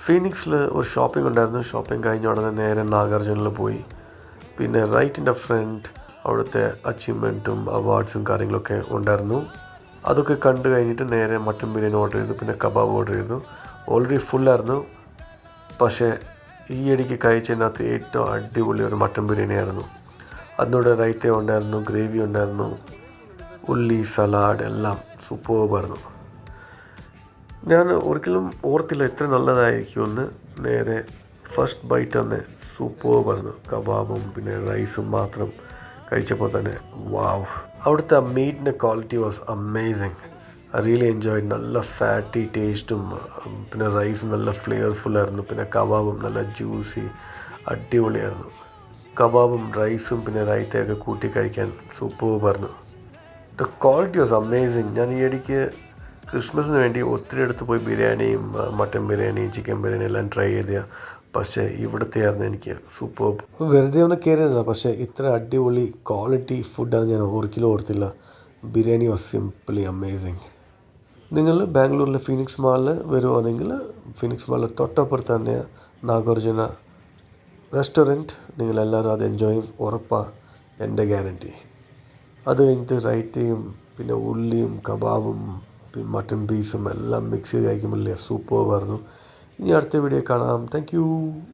ഫീനിക്സിൽ ഒരു ഷോപ്പിംഗ് ഉണ്ടായിരുന്നു. ഷോപ്പിംഗ് കഴിഞ്ഞ ഉടനെ നേരെ നാഗാർജുനയിൽ പോയി. പിന്നെ റൈറ്റിൻ്റെ ഫ്രണ്ട് അവിടുത്തെ അച്ചീവ്മെൻറ്റും അവാർഡ്സും കാര്യങ്ങളൊക്കെ ഉണ്ടായിരുന്നു. അതൊക്കെ കണ്ടു കഴിഞ്ഞിട്ട് നേരെ മട്ടൻ ബിരിയാണി ഓർഡർ ചെയ്തു. പിന്നെ കബാബ് ഓർഡർ ചെയ്തു. ഓൾറെഡി ഫുള്ളായിരുന്നു. പക്ഷേ ഈ ഇടയ്ക്ക് കഴിച്ചതിനകത്ത് ഏറ്റവും അടിപൊളി ഒരു മട്ടൻ ബിരിയാണി ആയിരുന്നു. അതിനോട് റൈത്ത ഉണ്ടായിരുന്നു, ഗ്രേവി ഉണ്ടായിരുന്നു, ഉള്ളി, സലാഡ് എല്ലാം സൂപ്പർബായിരുന്നു. ഞാൻ ഒരിക്കലും ഓർത്തില്ല ഇത്ര നല്ലതായിരിക്കുമെന്ന്. നേരെ ഫസ്റ്റ് ബൈറ്റ് തന്നെ സൂപ്പർബായിരുന്നു. കബാബും പിന്നെ റൈസും മാത്രം കഴിച്ചപ്പോൾ തന്നെ വാവ്. അവിടുത്തെ മീറ്റിൻ്റെ quality was amazing. I really enjoy. നല്ല ഫാറ്റി ടേസ്റ്റും പിന്നെ റൈസും നല്ല ഫ്ലേവർഫുള്ളായിരുന്നു. പിന്നെ കബാബും നല്ല ജ്യൂസി അടിപൊളിയായിരുന്നു. കബാബും റൈസും പിന്നെ റൈത്തയൊക്കെ കൂട്ടി കഴിക്കാൻ സൂപ്പർബായിരുന്നു. The quality was amazing. ഞാൻ ഈ ഇടയ്ക്ക് ക്രിസ്മസിന് വേണ്ടി ഒത്തിരി അടുത്ത് പോയി ബിരിയാണിയും മട്ടൻ ബിരിയാണിയും ചിക്കൻ ബിരിയാണി എല്ലാം ട്രൈ ചെയ്ത. പക്ഷേ ഇവിടുത്തെ ആയിരുന്നു എനിക്ക് സൂപ്പർ. വെറുതെ ഒന്ന് കയറിയതാണ്. പക്ഷേ ഇത്ര അടിപൊളി ക്വാളിറ്റി ഫുഡാണ് ഞാൻ ഒരിക്കലും ഓർത്തില്ല. Biryani was simply amazing. നിങ്ങൾ ബാംഗ്ലൂരിലെ ഫീനിക്സ് മാളിൽ വരുവാണെങ്കിൽ ഫീനിക്സ് മാളിൽ തൊട്ടപ്പുറത്ത് തന്നെ നാഗാർജുന റെസ്റ്റോറൻറ്റ്. നിങ്ങളെല്ലാവരും അത് എൻജോയ് ചെയ്യും, ഉറപ്പാണ്, എൻ്റെ ഗ്യാരൻറ്റി. അത് കഴിഞ്ഞിട്ട് റൈത്തയും പിന്നെ ഉള്ളിയും കബാബും പിന്നെ മട്ടൻ പീസും എല്ലാം മിക്സ് ചെയ്ത് കഴിക്കുമ്പോൾ സൂപ്പർബായിരുന്നു. ഇനി അടുത്ത വീഡിയോ കാണാം. Thank you.